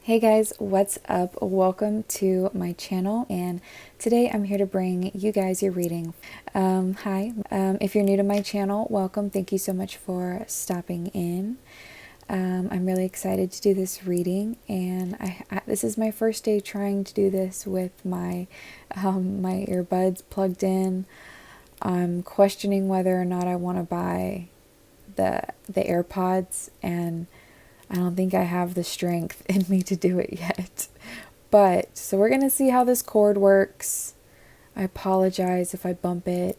Hey guys, what's up? Welcome to my channel, and today I'm here to bring you guys your reading. Hi, if you're new to my channel, welcome. Thank you so much for stopping in. I'm really excited to do this reading, and this is my first day trying to do this with my my earbuds plugged in. I'm questioning whether or not I want to buy the AirPods, and I don't think I have the strength in me to do it yet. But, so we're going to see how this cord works. I apologize if I bump it.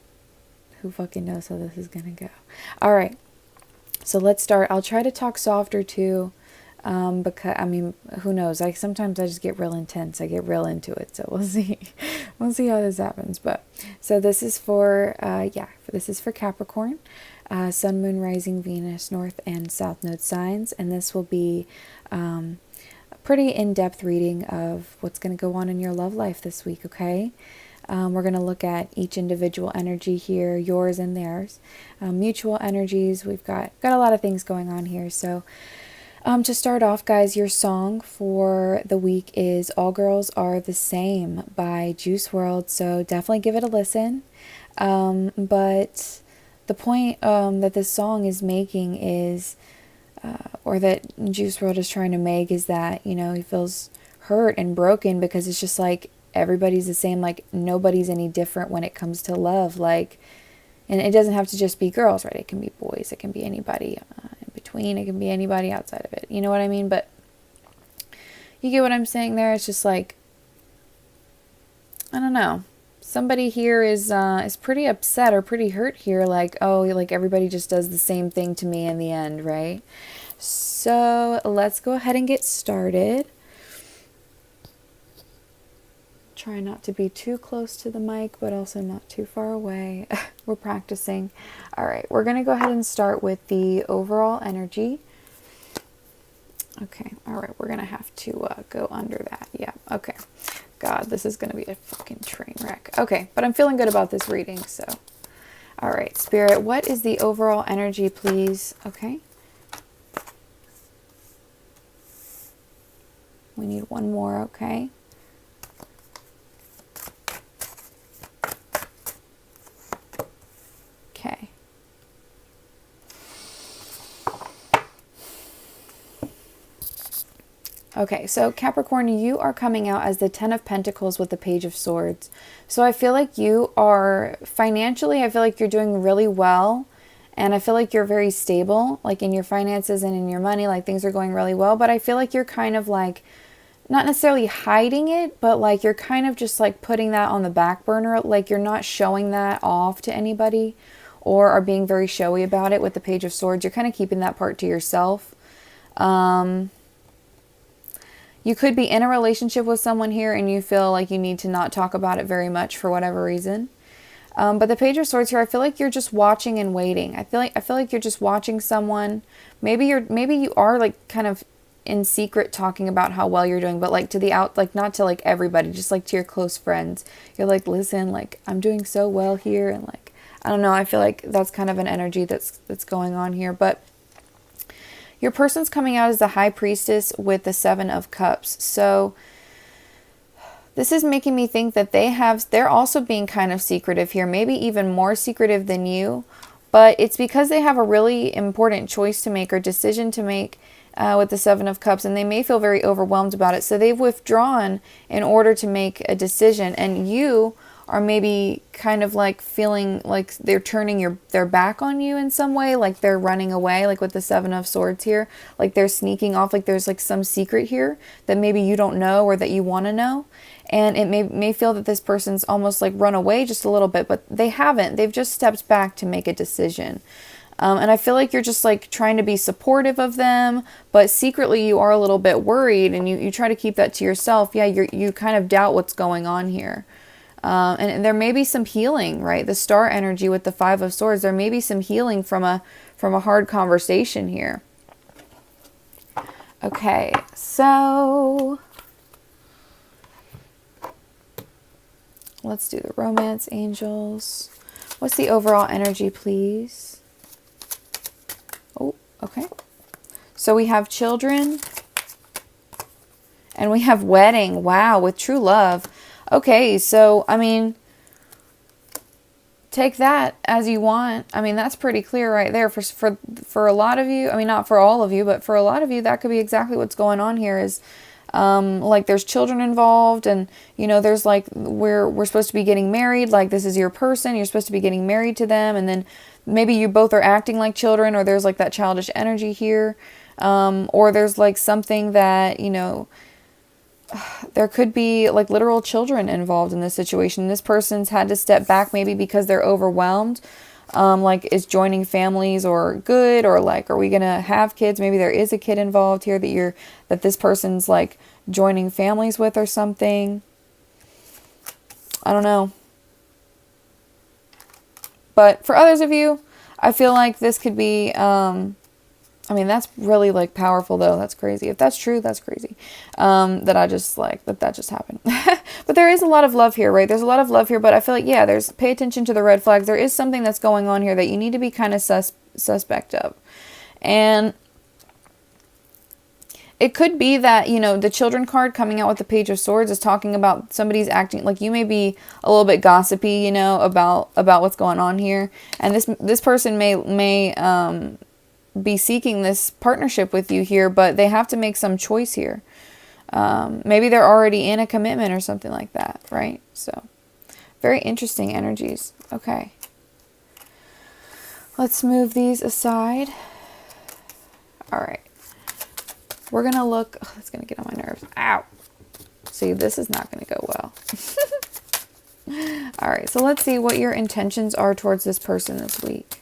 Who fucking knows how this is going to go. All right. So let's start. I'll try to talk softer too. Because, I mean, who knows? Sometimes I just get real intense. I get real into it. So we'll see. We'll see how this happens. But, so this is for, this is for Capricorn. Sun, Moon, Rising, Venus, North and South Node signs. And this will be a pretty in-depth reading of what's going to go on in your love life this week, okay? We're going to look at each individual energy here, yours and theirs. Mutual energies, we've got a lot of things going on here. So to start off, guys, your song for the week is All Girls Are the Same by Juice WRLD. So definitely give it a listen. But the point that this song is making is, or that Juice WRLD is trying to make, is that, you know, he feels hurt and broken because it's just like everybody's the same, like nobody's any different when it comes to love. Like, and it doesn't have to just be girls, right? It can be boys, it can be anybody in between, it can be anybody outside of it. You know what I mean? But you get what I'm saying there? It's just like, I don't know. Somebody here is pretty upset or pretty hurt here, like, oh, like everybody just does the same thing to me in the end, right? So let's go ahead and get started. Try not to be too close to the mic, but also not too far away. We're practicing. All right, we're going to go ahead and start with the overall energy. Okay, all right, we're going to have to go under that. Yeah, okay. God, this is going to be a fucking train wreck. Okay, but I'm feeling good about this reading, so. All right, Spirit, what is the overall energy, please? Okay. We need one more, okay? Okay. Okay, so Capricorn, you are coming out as the 10 of Pentacles with the Page of Swords. So I feel like you are, financially, I feel like you're doing really well. And I feel like you're very stable, like in your finances and in your money, like things are going really well. But I feel like you're kind of like, not necessarily hiding it, but like you're kind of just like putting that on the back burner. Like you're not showing that off to anybody or are being very showy about it with the Page of Swords. You're kind of keeping that part to yourself. You could be in a relationship with someone here and you feel like you need to not talk about it very much for whatever reason. But the Page of Swords here, I feel like you're just watching and waiting. I feel like you're just watching someone. Maybe you are like kind of in secret talking about how well you're doing, but like to the like not to like everybody, just like to your close friends. You're like, listen, like I'm doing so well here, and like I don't know, I feel like that's kind of an energy that's going on here. But your person's coming out as the High Priestess with the 7 of Cups. So this is making me think that they're also being kind of secretive here, maybe even more secretive than you, but it's because they have a really important choice to make or decision to make with the 7 of Cups, and they may feel very overwhelmed about it. So they've withdrawn in order to make a decision, and you are maybe kind of like feeling like they're turning their back on you in some way, like they're running away, like with the 7 of Swords here, like they're sneaking off, like there's like some secret here that maybe you don't know or that you want to know. And it may feel that this person's almost like run away just a little bit, but they haven't. They've just stepped back to make a decision. And I feel like you're just like trying to be supportive of them, but secretly you are a little bit worried, and you try to keep that to yourself. Yeah, you kind of doubt what's going on here. And there may be some healing, right? The star energy with the 5 of Swords, there may be some healing from a hard conversation here. Okay, so let's do the romance angels. What's the overall energy, please? Oh, okay. So we have children, And we have wedding. Wow, with true love. Okay, so, I mean, take that as you want. I mean, that's pretty clear right there. For a lot of you, I mean, not for all of you, but for a lot of you, that could be exactly what's going on here is, like there's children involved, and, you know, there's like, we're supposed to be getting married. Like, this is your person. You're supposed to be getting married to them. And then maybe you both are acting like children, or there's like that childish energy here. Or there's like something that, you know, there could be like literal children involved in this situation. This person's had to step back maybe because they're overwhelmed. Like, is joining families or good, or like, are we going to have kids? Maybe there is a kid involved here that this person's like joining families with or something. I don't know. But for others of you, I feel like this could be, I mean, that's really like powerful though. That's crazy. If that's true, that's crazy. That I just like, that just happened. But there is a lot of love here, right? There's a lot of love here, but I feel like, yeah, pay attention to the red flags. There is something that's going on here that you need to be kind of suspect of. And it could be that, you know, the children card coming out with the Page of Swords is talking about somebody's acting like, you may be a little bit gossipy, you know, about what's going on here. And this person may be seeking this partnership with you here, but they have to make some choice here. Maybe they're already in a commitment or something like that, right? So, very interesting energies. Okay. Let's move these aside. All right. We're going to look... Oh, that's going to get on my nerves. Ow. See, this is not going to go well. All right. So, let's see what your intentions are towards this person this week.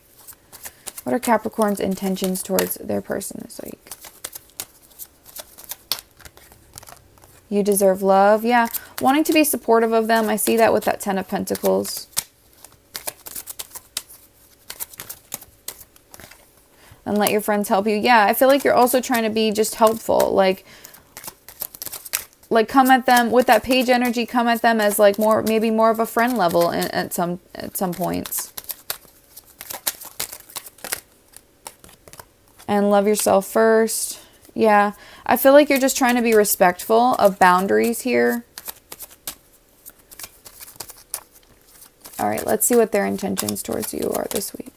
What are Capricorn's intentions towards their person this week? You deserve love. Yeah. Wanting to be supportive of them. I see that with that Ten of Pentacles. And let your friends help you. Yeah, I feel like you're also trying to be just helpful. Like come at them with that page energy. Come at them as like maybe more of a friend level at some points. And love yourself first. Yeah, I feel like you're just trying to be respectful of boundaries here. All right, let's see what their intentions towards you are this week.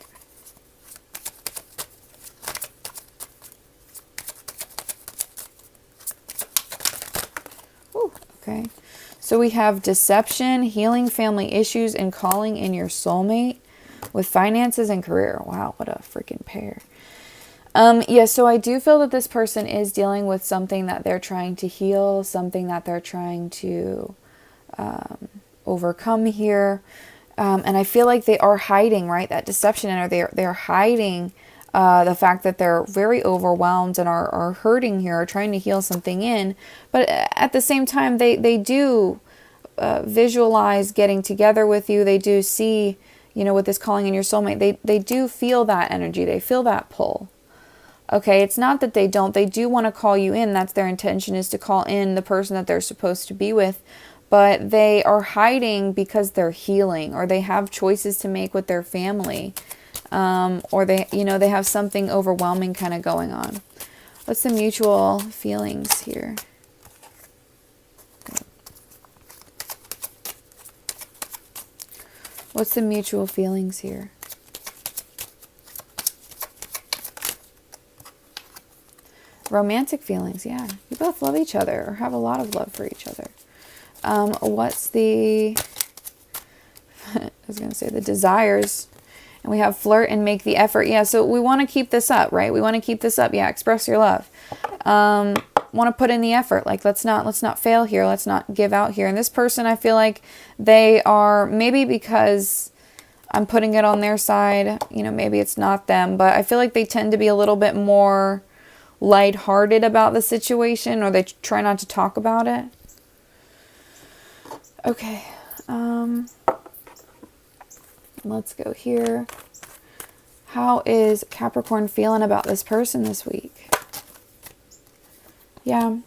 Ooh, okay. So we have deception, healing family issues, and calling in your soulmate with finances and career. Wow, what a freaking pair. Yeah, so I do feel that this person is dealing with something that they're trying to heal, something that they're trying to overcome here. And I feel like they are hiding, right? That deception, and they're hiding the fact that they're very overwhelmed and are hurting here, are trying to heal something in. But at the same time, they do visualize getting together with you. They do see, you know, with this calling in your soulmate, they do feel that energy. They feel that pull. Okay, it's not that they don't. They do want to call you in. That's their intention, is to call in the person that they're supposed to be with. But they are hiding because they're healing, or they have choices to make with their family. Or they have something overwhelming kind of going on. What's the mutual feelings here? What's the mutual feelings here? Romantic feelings, yeah. You both love each other, or have a lot of love for each other. What's the... I was going to say the desires. And we have flirt and make the effort. Yeah, so we want to keep this up, right? We want to keep this up. Yeah, express your love. Want to put in the effort. Like, let's not fail here. Let's not give out here. And this person, I feel like they are, maybe because I'm putting it on their side, you know, maybe it's not them, but I feel like they tend to be a little bit more lighthearted about the situation, or they try not to talk about it. Okay. Let's go here. How is Capricorn feeling about this person this week? Yeah.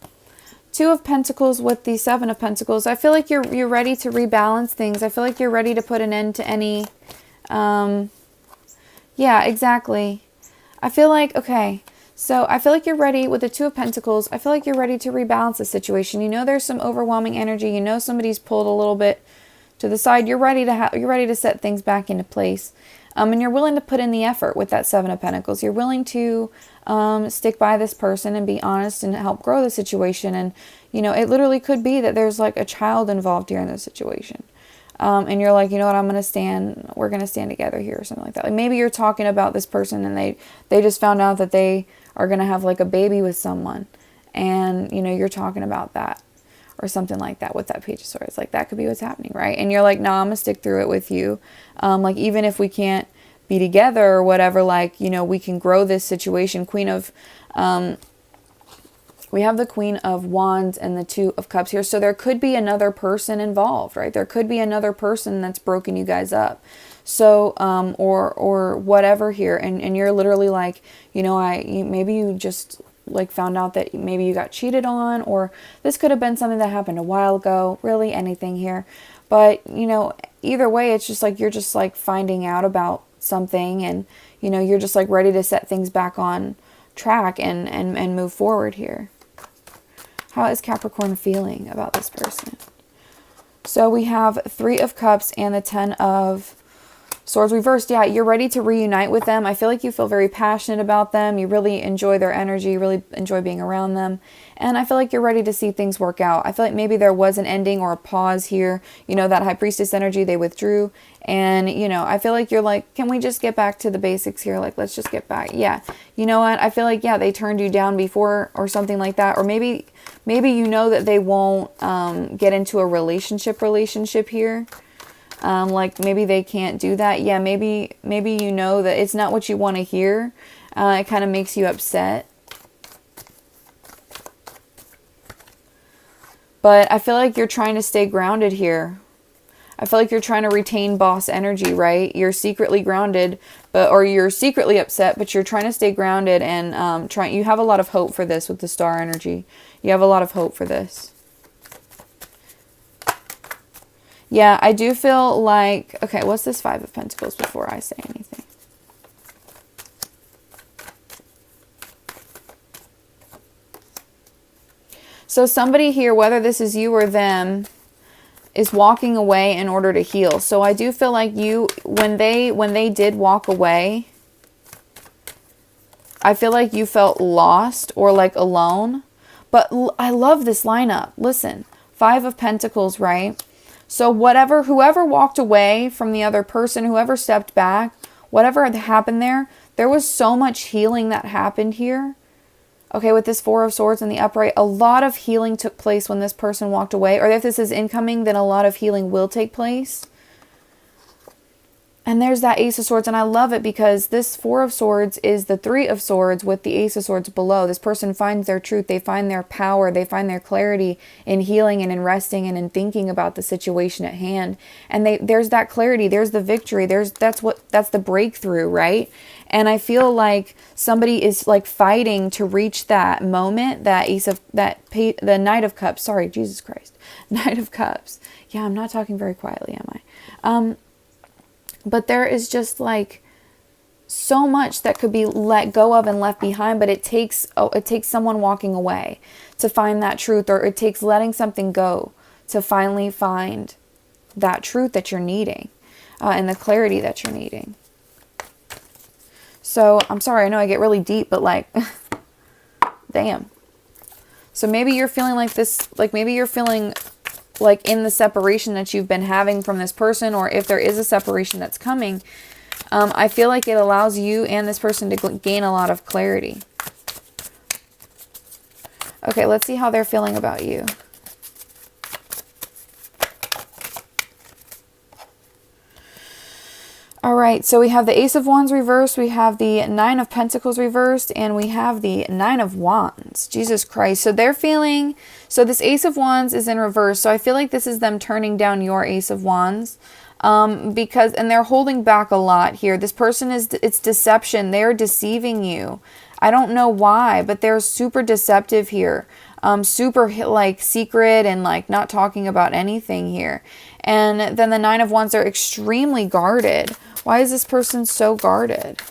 Two of Pentacles with the Seven of Pentacles. I feel like you're ready to rebalance things. I feel like you're ready to put an end to any... yeah, exactly. I feel like, okay, So I feel like you're ready with the Two of Pentacles. I feel like you're ready to rebalance the situation. You know there's some overwhelming energy. You know somebody's pulled a little bit to the side. You're ready to set things back into place. And you're willing to put in the effort with that Seven of Pentacles. You're willing to stick by this person and be honest and help grow the situation. And, you know, it literally could be that there's like a child involved here in this situation. And you're like, you know what, we're going to stand together here or something like that. Like maybe you're talking about this person and they just found out that they are going to have like a baby with someone. And, you know, you're talking about that or something like that with that Page of Swords. Like that could be what's happening, right? And you're like, no, I'm going to stick through it with you. Like even if we can't be together or whatever, like, you know, we can grow this situation. We have the Queen of Wands and the Two of Cups here. So there could be another person involved, right? There could be another person that's broken you guys up. So, or whatever here. And you're literally like, you know, maybe you just like found out that maybe you got cheated on, or this could have been something that happened a while ago, really anything here. But, you know, either way, it's just like, you're just like finding out about something and, you know, you're just like ready to set things back on track and move forward here. How is Capricorn feeling about this person? So we have Three of Cups and the Ten of Swords reversed. Yeah, you're ready to reunite with them. I feel like you feel very passionate about them. You really enjoy their energy, you really enjoy being around them. And I feel like you're ready to see things work out. I feel like maybe there was an ending or a pause here. You know, that High Priestess energy, they withdrew. And, you know, I feel like you're like, can we just get back to the basics here? Like, let's just get back. Yeah. You know what? I feel like, yeah, they turned you down before or something like that. Or maybe you know that they won't get into a relationship here. Like maybe they can't do that. Yeah, maybe you know that it's not what you want to hear. It kind of makes you upset. But I feel like you're trying to stay grounded here. I feel like you're trying to retain boss energy, right? You're secretly grounded, or you're secretly upset, but you're trying to stay grounded and you have a lot of hope for this with the star energy. You have a lot of hope for this. Yeah, I do feel like, okay, what's this Five of Pentacles before I say anything? So somebody here, whether this is you or them, is walking away in order to heal. So I do feel like when they did walk away, I feel like you felt lost or like alone. But I love this lineup. Listen, Five of Pentacles, right? So whoever walked away from the other person, whoever stepped back, whatever had happened there was so much healing that happened here. Okay, with this Four of Swords in the upright, a lot of healing took place when this person walked away. Or if this is incoming, then a lot of healing will take place. And there's that Ace of Swords, and I love it because this Four of Swords is the Three of Swords with the Ace of Swords below. This person finds their truth, they find their power, they find their clarity in healing and in resting and in thinking about the situation at hand. And there's that clarity, there's the victory, that's the breakthrough, right? And I feel like somebody is like fighting to reach that moment, the Knight of Cups. Sorry, Jesus Christ, Knight of Cups. Yeah, I'm not talking very quietly, am I? But there is just like so much that could be let go of and left behind, but it takes someone walking away to find that truth, or it takes letting something go to finally find that truth that you're needing, and the clarity that you're needing. So I'm sorry, I know I get really deep, but like, damn. So maybe you're feeling like this, like maybe you're feeling like in the separation that you've been having from this person, or if there is a separation that's coming, I feel like it allows you and this person to gain a lot of clarity. Okay, let's see how they're feeling about you. All right, so we have the Ace of Wands reversed, we have the Nine of Pentacles reversed, and we have the Nine of Wands. Jesus Christ. So they're feeling, so this Ace of Wands is in reverse. So I feel like this is them turning down your Ace of Wands, and they're holding back a lot here. This person it's deception. They're deceiving you. I don't know why, but they're super deceptive here. Super like secret and like not talking about anything here. And then the Nine of Wands are extremely guarded. Why is this person so guarded?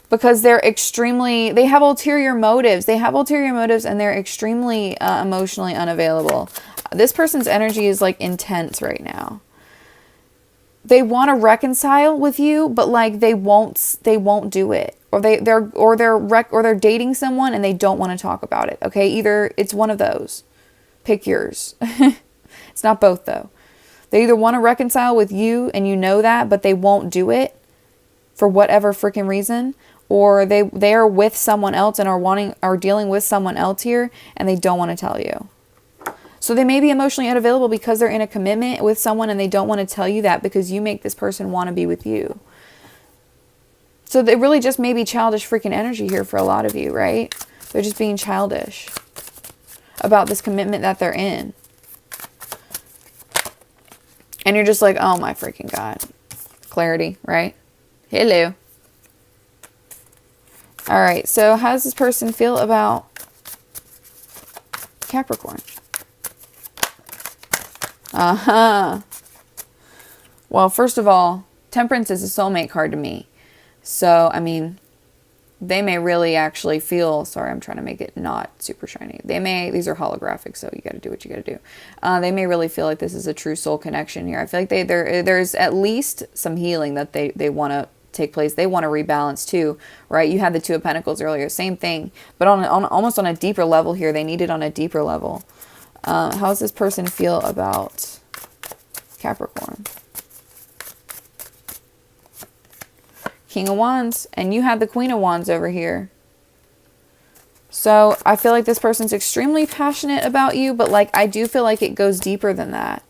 because they have ulterior motives. They have ulterior motives and they're extremely emotionally unavailable. This person's energy is like intense right now. They want to reconcile with you, but like they won't do it. Or they're dating someone and they don't want to talk about it. Okay? Either it's one of those. Pick yours. It's not both though. They either want to reconcile with you and you know that, but they won't do it for whatever freaking reason, or they are with someone else and are dealing with someone else here and they don't want to tell you. So they may be emotionally unavailable because they're in a commitment with someone and they don't want to tell you that because you make this person want to be with you. So they really just may be childish freaking energy here for a lot of you, right? They're just being childish about this commitment that they're in. And you're just like, oh my freaking God. Clarity, right? Hello. All right, so how does this person feel about Capricorn? Well, first of all, Temperance is a soulmate card to me. So, I mean, they may really actually feel, sorry, I'm trying to make it not super shiny. These are holographic, so you got to do what you got to do. They may really feel like this is a true soul connection here. I feel like there's at least some healing that they want to take place. They want to rebalance too, right? You had the Two of Pentacles earlier, same thing, but almost on a deeper level here. They need it on a deeper level. How does this person feel about Capricorn? King of Wands, and you have the Queen of Wands over here. So I feel like this person's extremely passionate about you, but like I do feel like it goes deeper than that.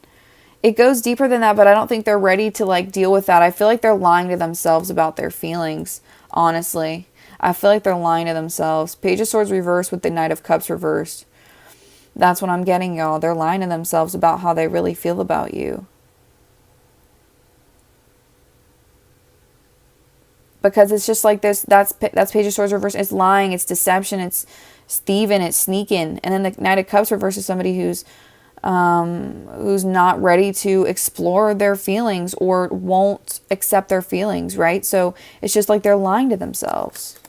It goes deeper than that, but I don't think they're ready to like deal with that. I feel like they're lying to themselves about their feelings, honestly. I feel like they're lying to themselves. Page of Swords reversed with the Knight of Cups reversed. That's what I'm getting, y'all. They're lying to themselves about how they really feel about you. Because it's just like this, that's Page of Swords reversed. It's lying, it's deception, it's thieving, it's sneaking. And then the Knight of Cups reversed is somebody who's not ready to explore their feelings or won't accept their feelings, right? So it's just like they're lying to themselves.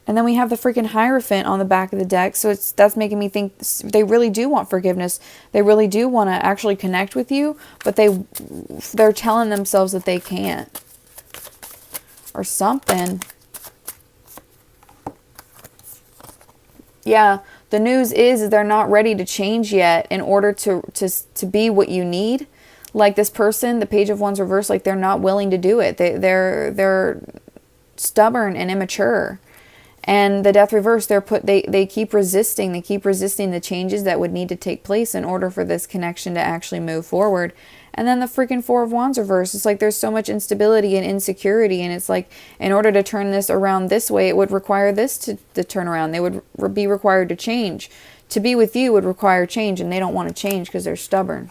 And then we have the freaking Hierophant on the back of the deck. So that's making me think they really do want forgiveness. They really do want to actually connect with you, but they're telling themselves that they can't. Or something. Yeah, the news is they're not ready to change yet in order to be what you need. Like this person, the Page of Wands reversed, like they're not willing to do it. They're stubborn and immature. And the Death reverse, they keep resisting. They keep resisting the changes that would need to take place in order for this connection to actually move forward. And then the freaking Four of Wands reverse. It's like there's so much instability and insecurity. And it's like in order to turn this around this way, it would require this to turn around. They would be required to change. To be with you would require change. And they don't want to change because they're stubborn.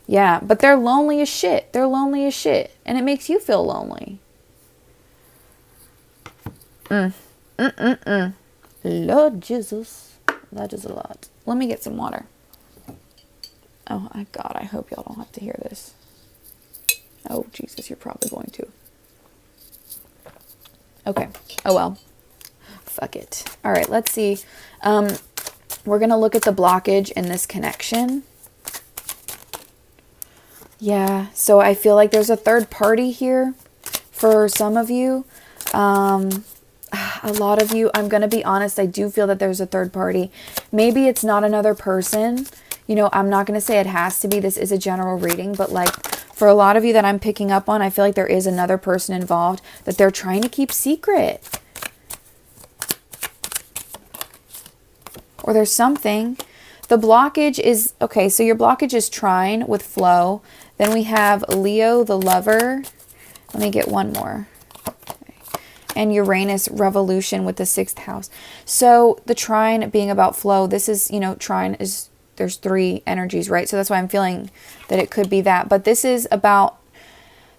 Yeah, but they're lonely as shit. They're lonely as shit. And it makes you feel lonely. Lord Jesus. That is a lot. Let me get some water. Oh, my God. I hope y'all don't have to hear this. Oh, Jesus. You're probably going to. Okay. Oh, well. Fuck it. All right. Let's see. We're going to look at the blockage in this connection. Yeah. So I feel like there's a third party here for some of you. A lot of you, I'm going to be honest, I do feel that there's a third party. Maybe it's not another person. You know, I'm not going to say it has to be. This is a general reading, but like for a lot of you that I'm picking up on, I feel like there is another person involved that they're trying to keep secret. Or there's something. The blockage is, okay, so your blockage is trine with flow. Then we have Leo, the lover. Let me get one more. And Uranus revolution with the 6th house. So the trine being about flow, this is, you know, trine is, there's 3 energies, right? So that's why I'm feeling that it could be that. But this is about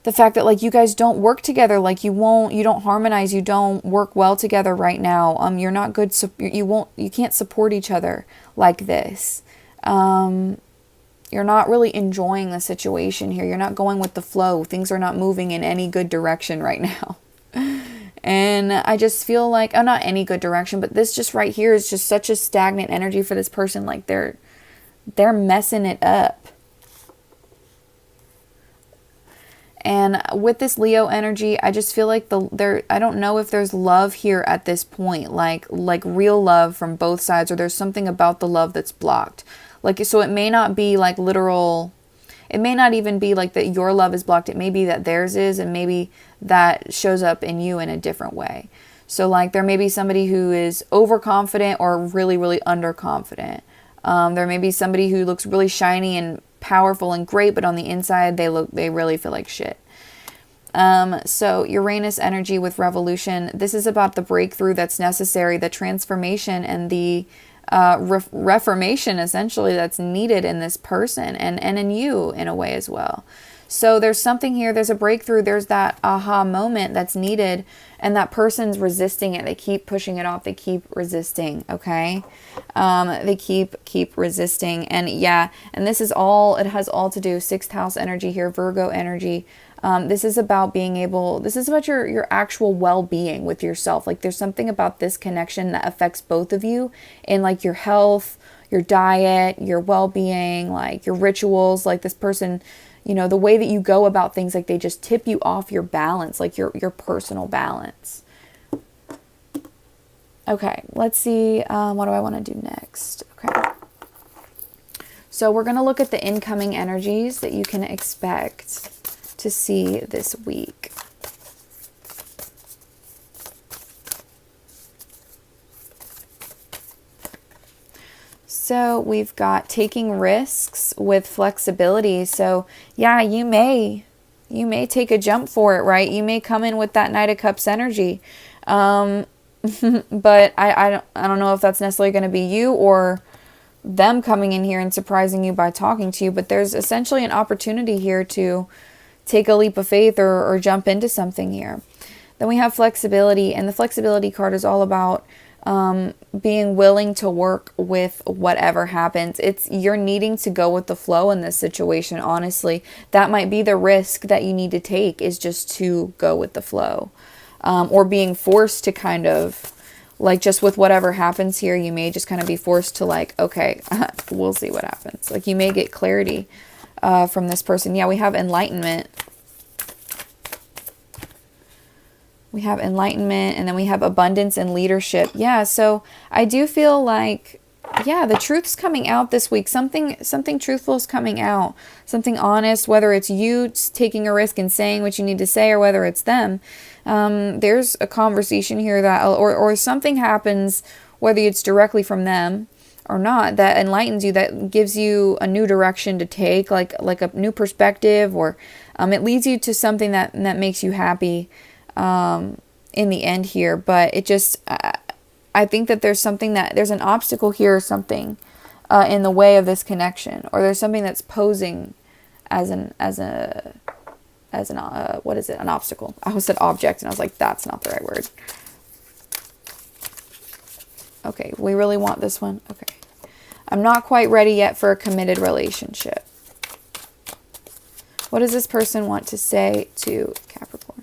the fact that like you guys don't work together, like you don't harmonize, you don't work well together right now. You're not good, you can't support each other like this. really enjoying the situation here. You're not going with the flow. Things are not moving in any good direction right now. And I just feel like, oh, not any good direction, but this just right here is just such a stagnant energy for this person. Like they're messing it up. And with this Leo energy, I just feel like I don't know if there's love here at this point, like real love from both sides, or there's something about the love that's blocked. Like, so it may not be like literal, it may not even be like that your love is blocked. It may be that theirs is, and maybe that shows up in you in a different way. So like there may be somebody who is overconfident or really, really underconfident. There may be somebody who looks really shiny and powerful and great, but on the inside they really feel like shit. So Uranus energy with revolution, this is about the breakthrough that's necessary, the transformation and the reformation essentially that's needed in this person and in you in a way as well. So there's something here, there's a breakthrough, there's that aha moment that's needed, and that person's resisting it. They keep pushing it off. They keep resisting, okay? They keep resisting. And yeah, and this is all, it has all to do, 6th house energy here, Virgo energy. This is about being able, this is about your actual well-being with yourself. Like there's something about this connection that affects both of you in like your health, your diet, your well-being, like your rituals. Like this person, you know, the way that you go about things, like they just tip you off your balance, like your personal balance. Okay, let's see. What do I want to do next? Okay. So we're going to look at the incoming energies that you can expect to see this week. So we've got taking risks with flexibility. So yeah, you may take a jump for it, right? You may come in with that Knight of Cups energy. But I don't know if that's necessarily going to be you or them coming in here and surprising you by talking to you. But there's essentially an opportunity here to take a leap of faith or jump into something here. Then we have flexibility, and the flexibility card is all about being willing to work with whatever happens. You're needing to go with the flow in this situation, honestly. That might be the risk that you need to take, is just to go with the flow. Or being forced to kind of, like, just with whatever happens here, you may just kind of be forced to like, okay, we'll see what happens. Like you may get clarity from this person. Yeah, we have enlightenment. We have enlightenment, and then we have abundance and leadership. Yeah, so I do feel like, yeah, the truth's coming out this week. Something truthful is coming out. Something honest, whether it's you taking a risk and saying what you need to say, or whether it's them. There's a conversation here that, or something happens, whether it's directly from them or not, that enlightens you, that gives you a new direction to take, like a new perspective, or it leads you to something that makes you happy in the end here. But it just, I think that there's an obstacle here or something in the way of this connection, or there's something that's posing as an what is it? An obstacle. I almost said object, and I was like, that's not the right word. Okay, we really want this one. Okay. I'm not quite ready yet for a committed relationship. What does this person want to say to Capricorn?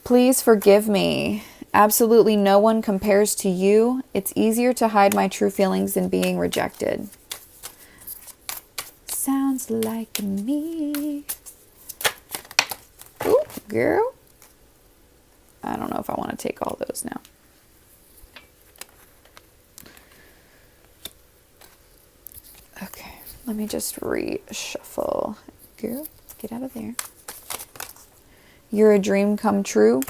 Please forgive me. Absolutely no one compares to you. It's easier to hide my true feelings than being rejected. Sounds like me. Ooh, girl. I don't know if I want to take all those now. Okay, let me just reshuffle. Girl, get out of there. You're a dream come true.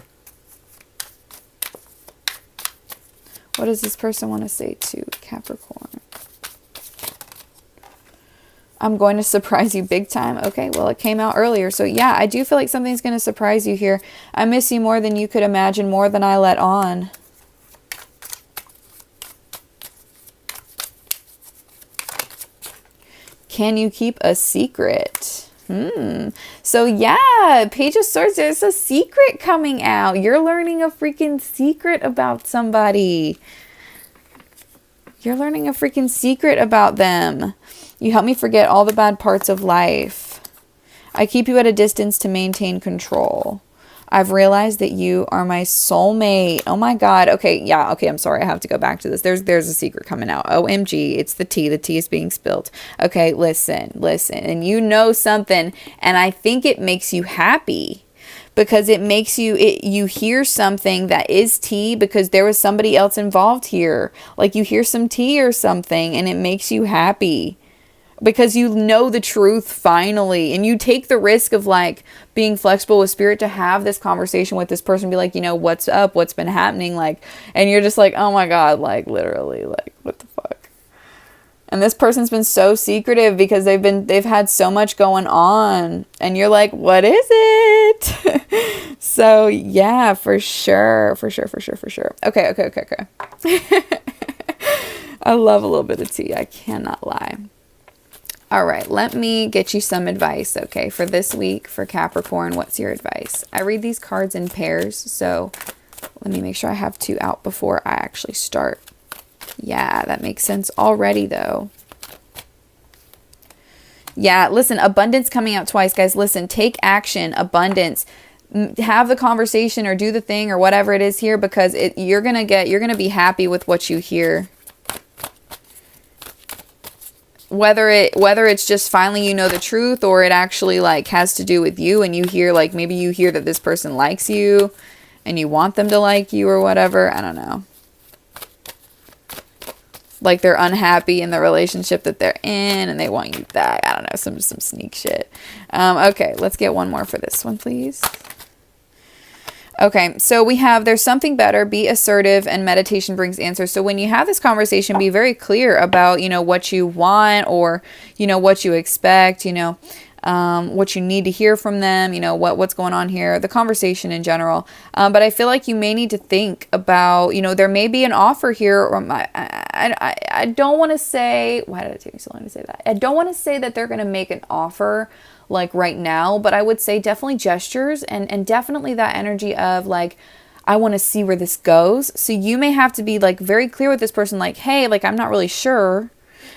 What does this person want to say to Capricorn? I'm going to surprise you big time. Okay, well, it came out earlier. So yeah, I do feel like something's going to surprise you here. I miss you more than you could imagine, more than I let on. Can you keep a secret? So yeah, Page of Swords, there's a secret coming out. You're learning a freaking secret about somebody. You're learning a freaking secret about them. You help me forget all the bad parts of life. I keep you at a distance to maintain control. I've realized that you are my soulmate. Oh my God. Okay. Yeah. Okay. I'm sorry. I have to go back to this. There's a secret coming out. OMG. It's the tea. The tea is being spilled. Okay. Listen. And you know something. And I think it makes you happy because it makes you hear something that is tea because there was somebody else involved here. Like you hear some tea or something and it makes you happy. Because you know the truth finally, and you take the risk of like being flexible with spirit to have this conversation with this person, be like, you know, what's up, what's been happening, like, and you're just like, oh my God, like literally, like what the fuck. And this person's been so secretive because they've had so much going on, and you're like, what is it? So yeah, for sure. Okay. I love a little bit of tea, I cannot lie. All right, let me get you some advice, okay, for this week for Capricorn. What's your advice? I read these cards in pairs, so let me make sure I have 2 out before I actually start. Yeah, that makes sense already, though. Yeah, listen, abundance coming out twice, guys. Listen, take action, abundance. Have the conversation or do the thing or whatever it is here because you're going to be happy with what you hear. Whether it's just finally you know the truth or it actually like has to do with you and you hear like maybe you hear that this person likes you and you want them to like you or whatever. I don't know. Like they're unhappy in the relationship that they're in and they want you back. I don't know, some sneak shit. Okay, let's get one more for this one, please. Okay, so we have there's something better, be assertive, and meditation brings answers. So when you have this conversation, be very clear about, you know, what you want or, you know, what you expect, you know, what you need to hear from them, you know, what's going on here, the conversation in general. But I feel like you may need to think about, you know, there may be an offer here. Or I don't want to say, why did it take me so long to say that? I don't want to say that they're going to make an offer like right now, but I would say definitely gestures and definitely that energy of like, I want to see where this goes. So you may have to be like very clear with this person, like, hey, like, I'm not really sure,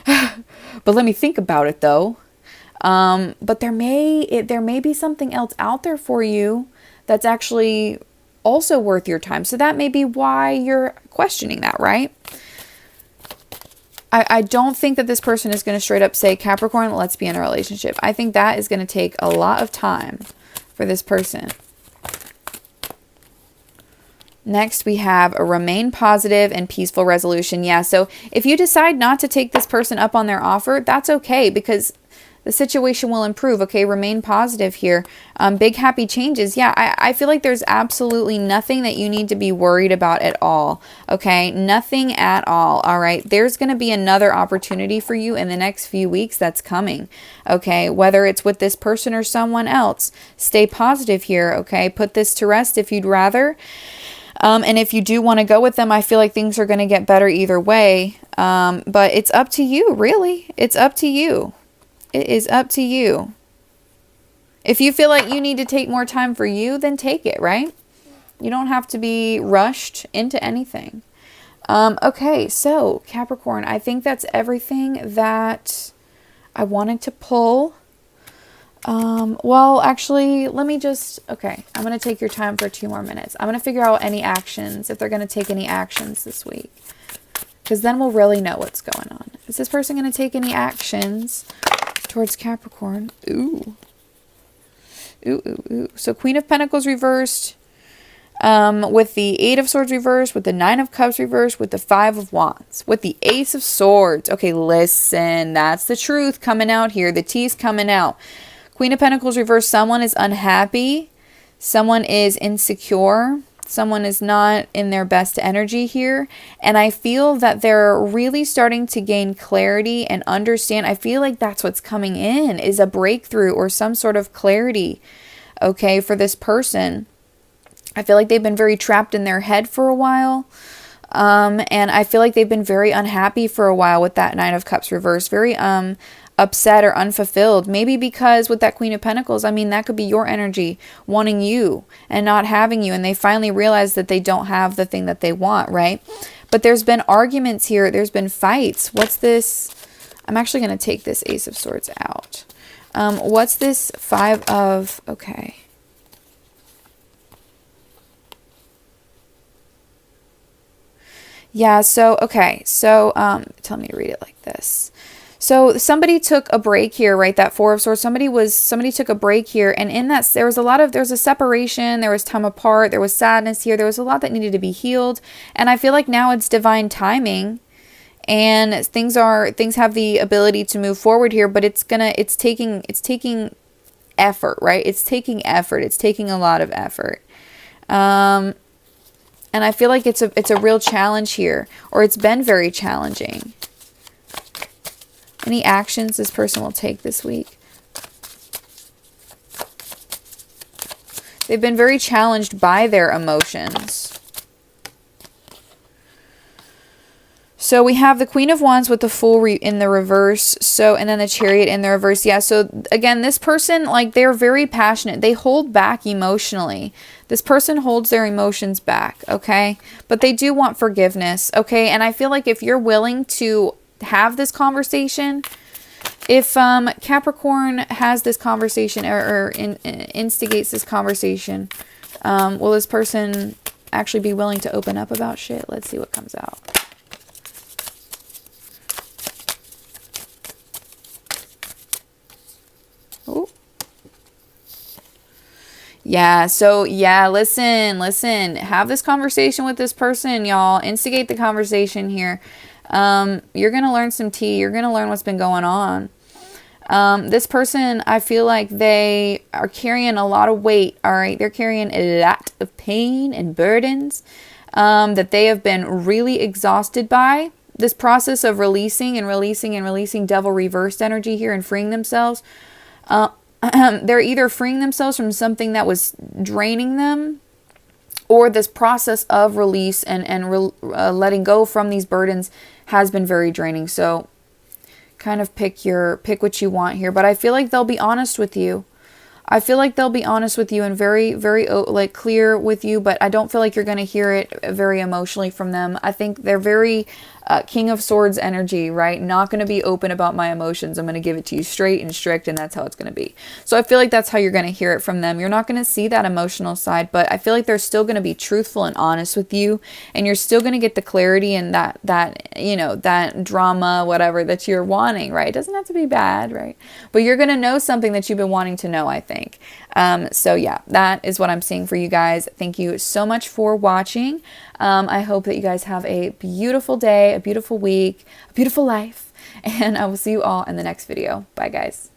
but let me think about it though. But there may be something else out there for you that's actually also worth your time. So that may be why you're questioning that, right? I don't think that this person is going to straight up say, Capricorn, let's be in a relationship. I think that is going to take a lot of time for this person. Next, we have a remain positive and peaceful resolution. Yeah, so if you decide not to take this person up on their offer, that's okay because the situation will improve. Okay, remain positive here. Big happy changes. Yeah, I feel like there's absolutely nothing that you need to be worried about at all. Okay, nothing at all. All right, there's going to be another opportunity for you in the next few weeks that's coming. Okay, whether it's with this person or someone else, stay positive here. Okay, put this to rest if you'd rather. And if you do want to go with them, I feel like things are going to get better either way. But it's up to you, really. It's up to you. It is up to you. If you feel like you need to take more time for you, then take it, right? You don't have to be rushed into anything. Okay, so Capricorn, I think that's everything that I wanted to pull. Well, actually, let me just, okay, I'm going to take your time for 2 more minutes. I'm going to figure out any actions, if they're going to take any actions this week. Because then we'll really know what's going on. Is this person going to take any actions towards Capricorn? Ooh. So Queen of Pentacles reversed, with the 8 of Swords reversed, with the 9 of Cups reversed, with the 5 of Wands, with the Ace of Swords. Okay, listen, that's the truth coming out here. The tea's coming out. Queen of Pentacles reversed, someone is unhappy, someone is insecure, someone is not in their best energy here. And I feel that they're really starting to gain clarity and understand. I feel like that's what's coming in, is a breakthrough or some sort of clarity, okay, for this person. I feel like they've been very trapped in their head for a while. And I feel like they've been very unhappy for a while with that 9 of Cups reversed. Very upset or unfulfilled. Maybe because with that Queen of Pentacles, I mean, that could be your energy wanting you and not having you. And they finally realize that they don't have the thing that they want, right? But there's been arguments here. There's been fights. What's this? I'm actually going to take this Ace of Swords out. What's this Five of... Okay. Yeah, so, okay. So, tell me to read it like this. So somebody took a break here, right? That Four of Swords. Somebody took a break here. And in that, there was a separation. There was time apart. There was sadness here. There was a lot that needed to be healed. And I feel like now it's divine timing. And things have the ability to move forward here, but it's taking effort, right? It's taking effort. It's taking a lot of effort. And I feel like it's a real challenge here, or it's been very challenging. Any actions this person will take this week? They've been very challenged by their emotions. So we have the Queen of Wands with the Fool in the reverse. So, and then the Chariot in the reverse. Yeah, so again, this person, like, they're very passionate. They hold back emotionally. This person holds their emotions back, okay? But they do want forgiveness, okay? And I feel like if you're willing to have this conversation, if Capricorn has this conversation or instigates this conversation, will this person actually be willing to open up about shit? Let's see what comes out. Ooh. Yeah, so yeah, listen, have this conversation with this person, y'all. Instigate the conversation here. You're going to learn some tea. You're going to learn what's been going on. This person, I feel like they are carrying a lot of weight, all right? They're carrying a lot of pain and burdens that they have been really exhausted by. This process of releasing and releasing and releasing devil reversed energy here and freeing themselves. They're either freeing themselves from something that was draining them, or this process of release and letting go from these burdens has been very draining. So kind of pick what you want here. But I feel like they'll be honest with you. I feel like they'll be honest with you and very, very like clear with you, but I don't feel like you're going to hear it very emotionally from them. I think they're very King of Swords energy, right? Not going to be open about my emotions. I'm going to give it to you straight and strict, and that's how it's going to be. So I feel like that's how you're going to hear it from them. You're not going to see that emotional side, but I feel like they're still going to be truthful and honest with you, and you're still going to get the clarity and that you know, that drama, whatever that you're wanting, right? It doesn't have to be bad, right? But you're going to know something that you've been wanting to know, I think. So yeah, that is what I'm seeing for you guys. Thank you so much for watching. I hope that you guys have a beautiful day, a beautiful week, a beautiful life, and I will see you all in the next video. Bye, guys.